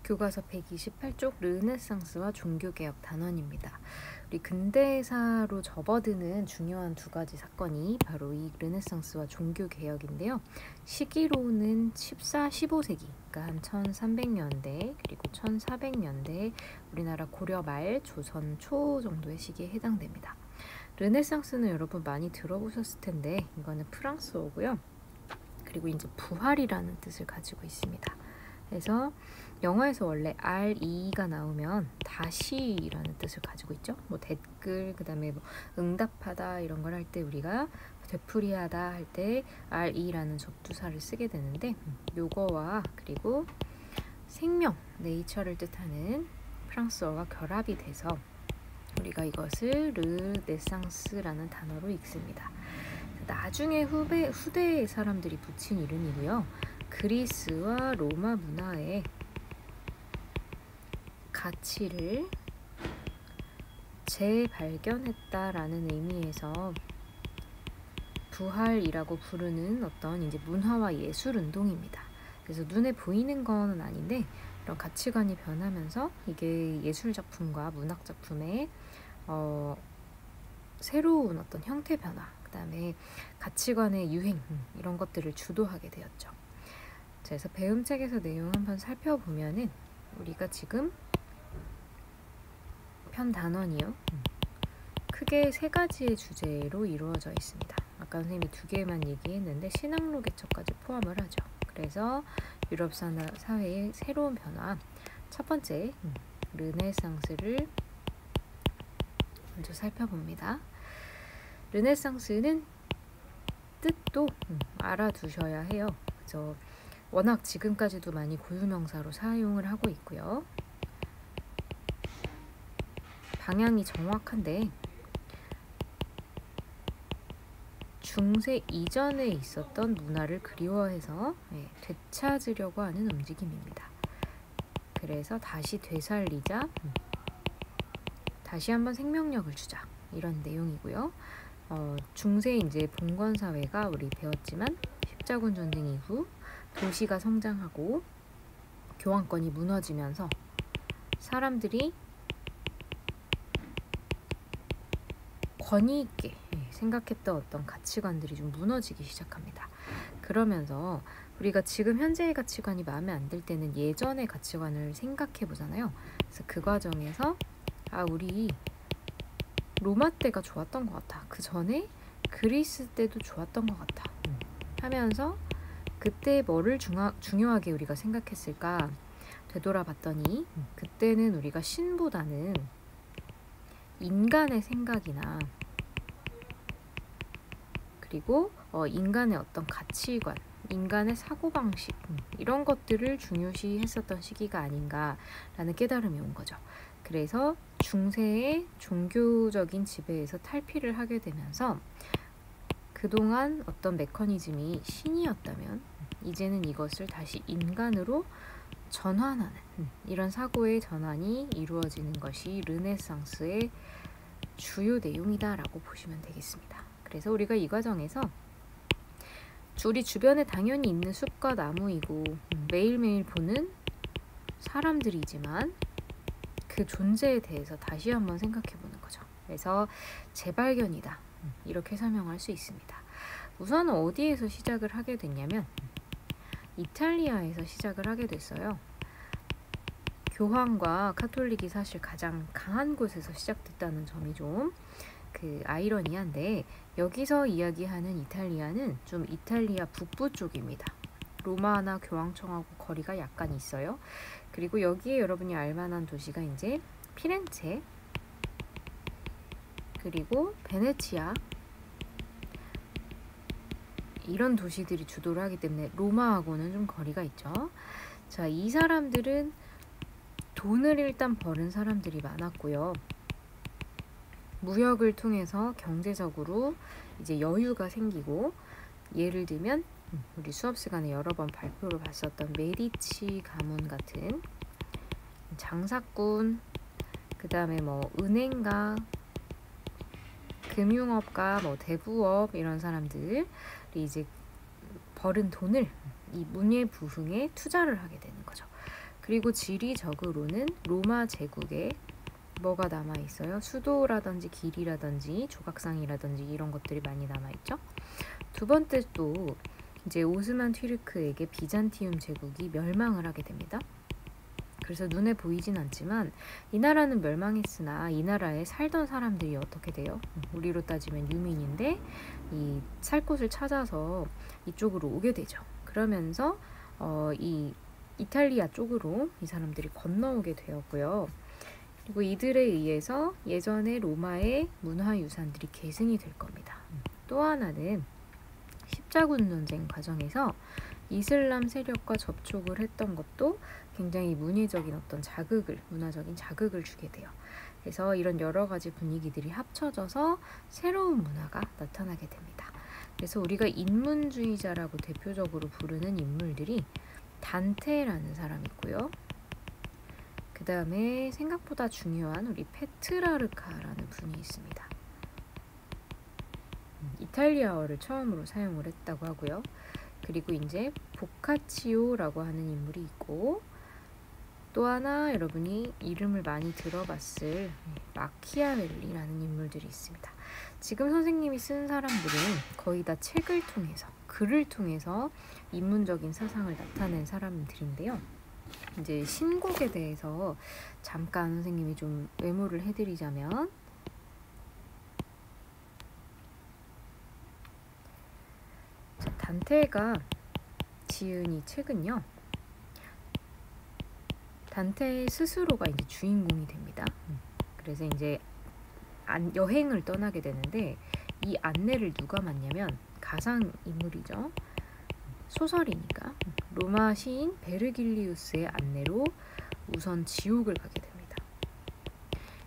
교과서 128쪽 르네상스와 종교개혁 단원입니다. 우리 근대사로 접어드는 중요한 두 가지 사건이 바로 이 르네상스와 종교개혁인데요. 시기로는 14, 15세기, 그러니까 한 1300년대 그리고 1400년대 우리나라 고려 말, 조선 초 정도의 시기에 해당됩니다. 르네상스는 여러분 많이 들어보셨을 텐데 이거는 프랑스어고요. 그리고 이제 부활이라는 뜻을 가지고 있습니다. 그래서 영어에서 원래 RE가 나오면 다시라는 뜻을 가지고 있죠. 뭐 댓글, 그 다음에 뭐 응답하다 이런 걸 할 때 우리가 되풀이하다 할 때 RE라는 접두사를 쓰게 되는데 요거와 그리고 생명, 네이처를 뜻하는 프랑스어가 결합이 돼서 우리가 이것을 르네상스라는 단어로 읽습니다. 나중에 후대 사람들이 붙인 이름이고요. 그리스와 로마 문화의 가치를 재발견했다라는 의미에서 부활이라고 부르는 어떤 이제 문화와 예술 운동입니다. 그래서 눈에 보이는 건 아닌데 이런 가치관이 변하면서 이게 예술 작품과 문학 작품의 새로운 어떤 형태 변화, 그 다음에 가치관의 유행 이런 것들을 주도하게 되었죠. 그래서 배움책에서 내용 한번 살펴보면은 우리가 지금 편 단원이요. 크게 세 가지의 주제로 이루어져 있습니다. 아까 선생님이 두 개만 얘기했는데 신앙로 개척까지 포함을 하죠. 그래서 유럽 사회의 새로운 변화. 첫 번째, 르네상스를 먼저 살펴봅니다. 르네상스는 뜻도 알아두셔야 해요. 그래서 워낙 지금까지도 많이 고유명사로 사용을 하고 있고요. 방향이 정확한데 중세 이전에 있었던 문화를 그리워해서 되찾으려고 하는 움직임입니다. 그래서 다시 되살리자, 다시 한번 생명력을 주자 이런 내용이고요. 중세 이제 봉건 사회가 우리 배웠지만 십자군 전쟁 이후 도시가 성장하고 교황권이 무너지면서 사람들이 권위 있게 생각했던 어떤 가치관들이 좀 무너지기 시작합니다. 그러면서 우리가 지금 현재의 가치관이 마음에 안 들 때는 예전의 가치관을 생각해 보잖아요. 그래서 그 과정에서 우리 로마 때가 좋았던 것 같아. 그 전에 그리스 때도 좋았던 것 같아. 하면서 그때 뭐를 중요하게 우리가 생각했을까 되돌아봤더니 그때는 우리가 신보다는 인간의 생각이나 그리고 인간의 어떤 가치관, 인간의 사고방식 이런 것들을 중요시 했었던 시기가 아닌가라는 깨달음이 온 거죠. 그래서 중세의 종교적인 지배에서 탈피를 하게 되면서 그동안 어떤 메커니즘이 신이었다면 이제는 이것을 다시 인간으로 전환하는 이런 사고의 전환이 이루어지는 것이 르네상스의 주요 내용이다라고 보시면 되겠습니다. 그래서 우리가 이 과정에서 우리 주변에 당연히 있는 숲과 나무이고 매일매일 보는 사람들이지만 그 존재에 대해서 다시 한번 생각해 보는 거죠. 그래서 재발견이다 이렇게 설명할 수 있습니다. 우선 어디에서 시작을 하게 됐냐면 이탈리아에서 시작을 하게 됐어요. 교황과 카톨릭이 사실 가장 강한 곳에서 시작됐다는 점이 좀 아이러니한데 여기서 이야기하는 이탈리아는 좀 이탈리아 북부 쪽입니다. 로마나 교황청하고 거리가 약간 있어요. 그리고 여기에 여러분이 알만한 도시가 이제 피렌체 그리고 베네치아 이런 도시들이 주도를 하기 때문에 로마하고는 좀 거리가 있죠. 자, 이 사람들은 돈을 일단 버는 사람들이 많았고요. 무역을 통해서 경제적으로 이제 여유가 생기고 예를 들면 우리 수업 시간에 여러 번 발표를 봤었던 메디치 가문 같은 장사꾼, 그 다음에 뭐 은행가, 금융업가, 뭐 대부업 이런 사람들이 이제 벌은 돈을 이 문예부흥에 투자를 하게 되는 거죠. 그리고 지리적으로는 로마 제국에 뭐가 남아있어요? 수도라든지 길이라든지 조각상이라든지 이런 것들이 많이 남아있죠. 두 번째 또 이제 오스만 튀르크에게 비잔티움 제국이 멸망을 하게 됩니다. 그래서 눈에 보이진 않지만 이 나라는 멸망했으나 이 나라에 살던 사람들이 어떻게 돼요? 우리로 따지면 유민인데 이 살 곳을 찾아서 이쪽으로 오게 되죠. 그러면서 이 이탈리아 쪽으로 이 사람들이 건너오게 되었고요. 그리고 이들에 의해서 예전에 로마의 문화유산들이 계승이 될 겁니다. 또 하나는 십자군 전쟁 과정에서 이슬람 세력과 접촉을 했던 것도 굉장히 문화적인 자극을 주게 돼요. 그래서 이런 여러 가지 분위기들이 합쳐져서 새로운 문화가 나타나게 됩니다. 그래서 우리가 인문주의자라고 대표적으로 부르는 인물들이 단테라는 사람이 있고요. 그 다음에 생각보다 중요한 우리 페트라르카라는 분이 있습니다. 이탈리아어를 처음으로 사용을 했다고 하고요. 그리고 이제 보카치오라고 하는 인물이 있고, 또 하나 여러분이 이름을 많이 들어봤을 마키아벨리라는 인물들이 있습니다. 지금 선생님이 쓴 사람들은 거의 다 책을 통해서, 글을 통해서 인문적인 사상을 나타낸 사람들인데요. 이제 신곡에 대해서 잠깐 선생님이 좀 메모를 해드리자면, 단테가 지은 이 책은요, 단테 스스로가 이제 주인공이 됩니다. 그래서 이제 여행을 떠나게 되는데 이 안내를 누가 맡냐면 가상 인물이죠. 소설이니까 로마 시인 베르길리우스의 안내로 우선 지옥을 가게 됩니다.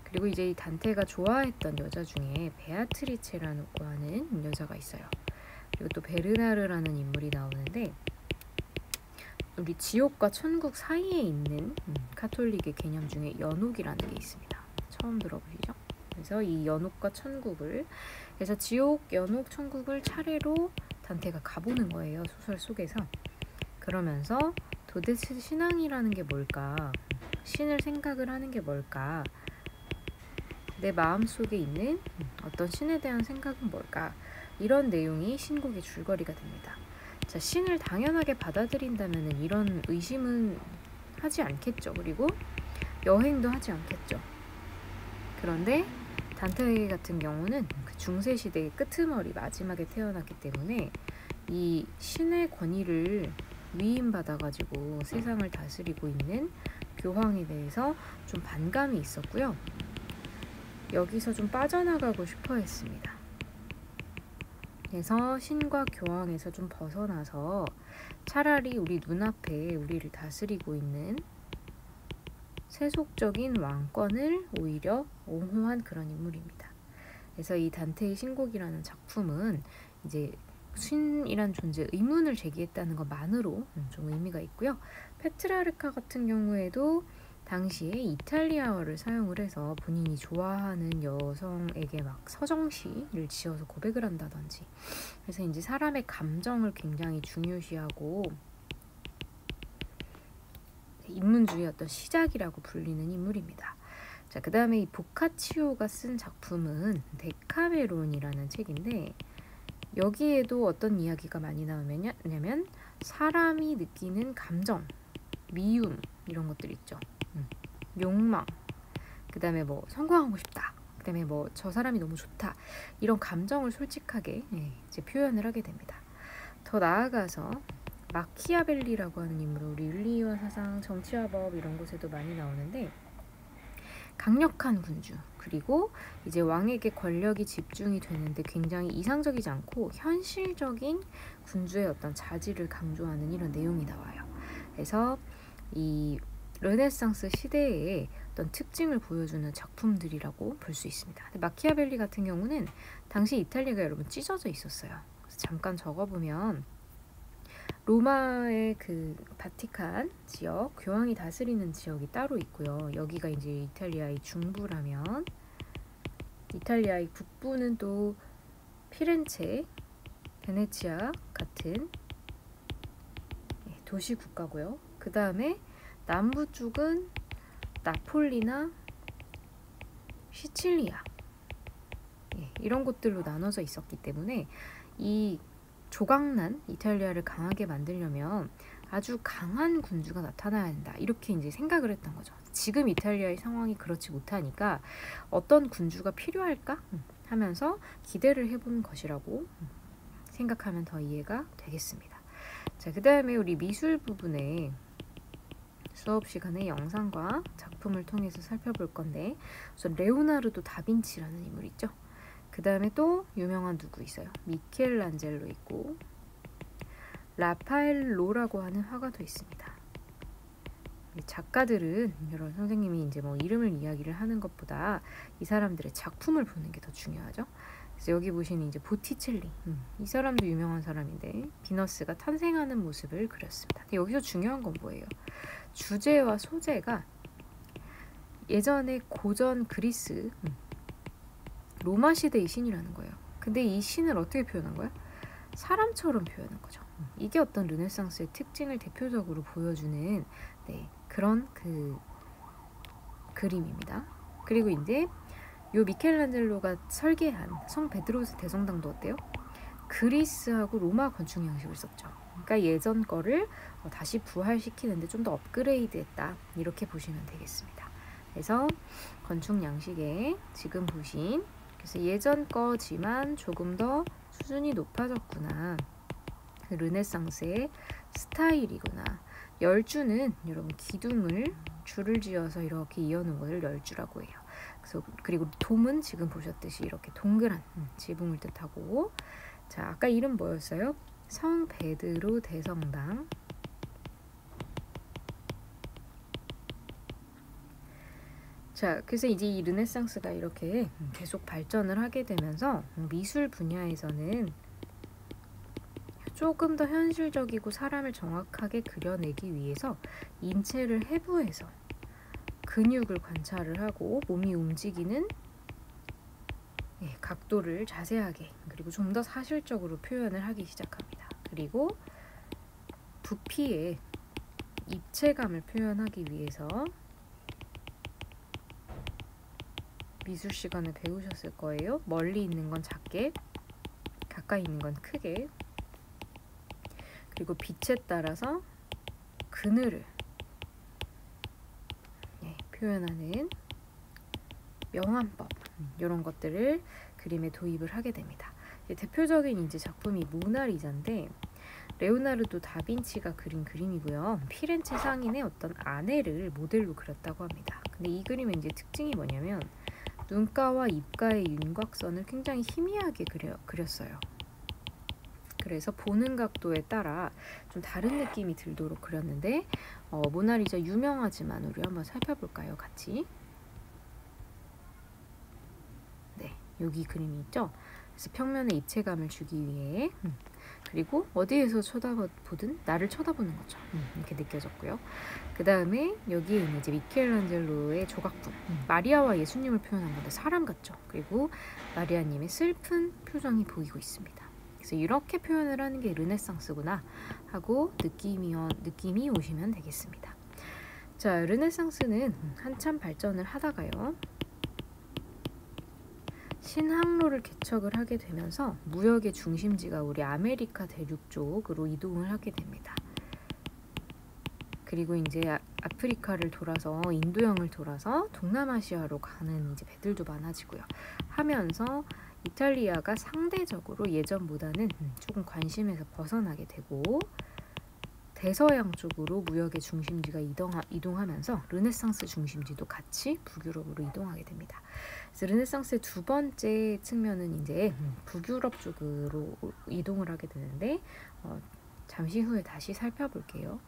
그리고 이제 이 단테가 좋아했던 여자 중에 베아트리체라는 하는 여자가 있어요. 그리고 또 베르나르라는 인물이 나오는데, 우리 지옥과 천국 사이에 있는 카톨릭의 개념 중에 연옥이라는 게 있습니다. 처음 들어보시죠? 그래서 이 연옥과 천국을, 그래서 지옥, 연옥, 천국을 차례로 단테가 가보는 거예요, 소설 속에서. 그러면서 도대체 신앙이라는 게 뭘까? 신을 생각을 하는 게 뭘까? 내 마음속에 있는 어떤 신에 대한 생각은 뭘까? 이런 내용이 신곡의 줄거리가 됩니다. 자, 신을 당연하게 받아들인다면 이런 의심은 하지 않겠죠. 그리고 여행도 하지 않겠죠. 그런데 단테 같은 경우는 그 중세 시대의 끄트머리 마지막에 태어났기 때문에 이 신의 권위를 위임받아가지고 세상을 다스리고 있는 교황에 대해서 좀 반감이 있었고요. 여기서 좀 빠져나가고 싶어 했습니다. 그래서 신과 교황에서 좀 벗어나서 차라리 우리 눈앞에 우리를 다스리고 있는 세속적인 왕권을 오히려 옹호한 그런 인물입니다. 그래서 이 단테의 신곡이라는 작품은 이제 신이란 존재 의문을 제기했다는 것만으로 좀 의미가 있고요. 페트라르카 같은 경우에도 당시에 이탈리아어를 사용을 해서 본인이 좋아하는 여성에게 막 서정시를 지어서 고백을 한다든지, 그래서 이제 사람의 감정을 굉장히 중요시하고 인문주의의 어떤 시작이라고 불리는 인물입니다. 자, 그 다음에 이 보카치오가 쓴 작품은 데카메론이라는 책인데, 여기에도 어떤 이야기가 많이 나오냐면 사람이 느끼는 감정, 미움 이런 것들 있죠. 욕망, 그 다음에 뭐 성공하고 싶다, 그 다음에 뭐 저 사람이 너무 좋다, 이런 감정을 솔직하게 이제 표현을 하게 됩니다. 더 나아가서 마키아벨리라고 하는 인물은 우리 윤리와 사상, 정치와 법 이런 곳에도 많이 나오는데, 강력한 군주, 그리고 이제 왕에게 권력이 집중이 되는데 굉장히 이상적이지 않고 현실적인 군주의 어떤 자질을 강조하는 이런 내용이 나와요. 그래서 이 르네상스 시대의 어떤 특징을 보여주는 작품들이라고 볼 수 있습니다. 근데 마키아벨리 같은 경우는 당시 이탈리아가 여러분 찢어져 있었어요. 그래서 잠깐 적어보면 로마의 그 바티칸 지역, 교황이 다스리는 지역이 따로 있고요. 여기가 이제 이탈리아의 중부라면, 이탈리아의 북부는 또 피렌체, 베네치아 같은 도시 국가고요. 그 다음에 남부 쪽은 나폴리나 시칠리아, 이런 곳들로 나눠져 있었기 때문에 이 조각난 이탈리아를 강하게 만들려면 아주 강한 군주가 나타나야 한다, 이렇게 이제 생각을 했던 거죠. 지금 이탈리아의 상황이 그렇지 못하니까 어떤 군주가 필요할까 하면서 기대를 해본 것이라고 생각하면 더 이해가 되겠습니다. 자, 그 다음에 우리 미술 부분에 수업 시간에 영상과 작품을 통해서 살펴볼 건데, 우선 레오나르도 다빈치라는 인물 있죠. 그 다음에 또 유명한 누구 있어요? 미켈란젤로 있고, 라파엘로라고 하는 화가도 있습니다. 작가들은 여러분, 선생님이 이제 뭐 이름을 이야기를 하는 것보다 이 사람들의 작품을 보는 게 더 중요하죠. 그래서 여기 보시는 이제 보티첼리, 이 사람도 유명한 사람인데 비너스가 탄생하는 모습을 그렸습니다. 근데 여기서 중요한 건 뭐예요? 주제와 소재가 예전에 고전 그리스, 로마 시대의 신이라는 거예요. 근데 이 신을 어떻게 표현한 거야? 사람처럼 표현한 거죠. 이게 어떤 르네상스의 특징을 대표적으로 보여주는 그런 그 그림입니다. 그리고 이제 요 미켈란젤로가 설계한 성 베드로스 대성당도 어때요? 그리스하고 로마 건축 양식을 썼죠. 그러니까 예전 거를 다시 부활시키는데 좀 더 업그레이드했다, 이렇게 보시면 되겠습니다. 그래서 건축 양식에 지금 보신, 그래서 예전 거지만 조금 더 수준이 높아졌구나, 그 르네상스의 스타일이구나. 열주는 여러분 기둥을 줄을 지어서 이렇게 이어놓은 것을 열주라고 해요. 그래서 그리고 돔은 지금 보셨듯이 이렇게 동그란 지붕을 뜻하고, 자, 아까 이름 뭐였어요? 성 베드로 대성당. 자, 그래서 이제 이 르네상스가 이렇게 계속 발전을 하게 되면서 미술 분야에서는 조금 더 현실적이고 사람을 정확하게 그려내기 위해서 인체를 해부해서 근육을 관찰을 하고 몸이 움직이는 각도를 자세하게, 그리고 좀 더 사실적으로 표현을 하기 시작합니다. 그리고 부피의 입체감을 표현하기 위해서 미술 시간에 배우셨을 거예요. 멀리 있는 건 작게, 가까이 있는 건 크게, 그리고 빛에 따라서 그늘을 표현하는 명암법, 이런 것들을 그림에 도입을 하게 됩니다. 대표적인 이제 작품이 모나리자인데, 레오나르도 다빈치가 그린 그림이고요. 피렌체 상인의 어떤 아내를 모델로 그렸다고 합니다. 근데 이 그림의 이제 특징이 뭐냐면 눈가와 입가의 윤곽선을 굉장히 희미하게 그렸어요. 그래서 보는 각도에 따라 좀 다른 느낌이 들도록 그렸는데, 모나리자 유명하지만 우리 한번 살펴볼까요? 같이. 네, 여기 그림이 있죠? 그래서 평면에 입체감을 주기 위해, 그리고 어디에서 쳐다보든 나를 쳐다보는 거죠. 이렇게 느껴졌고요. 그 다음에 여기에 있는 이제 미켈란젤로의 조각품, 마리아와 예수님을 표현한 건데 사람 같죠. 그리고 마리아님의 슬픈 표정이 보이고 있습니다. 그래서 이렇게 표현을 하는 게 르네상스구나 하고 느낌이 오시면 되겠습니다. 자, 르네상스는 한참 발전을 하다가요, 신항로를 개척을 하게 되면서 무역의 중심지가 우리 아메리카 대륙 쪽으로 이동을 하게 됩니다. 그리고 이제 아프리카를 돌아서 인도양을 돌아서 동남아시아로 가는 이제 배들도 많아지고요. 하면서 이탈리아가 상대적으로 예전보다는 조금 관심에서 벗어나게 되고 대서양 쪽으로 무역의 중심지가 이동하면서 르네상스 중심지도 같이 북유럽으로 이동하게 됩니다. 그래서 르네상스의 두 번째 측면은 이제 북유럽 쪽으로 이동을 하게 되는데 잠시 후에 다시 살펴볼게요.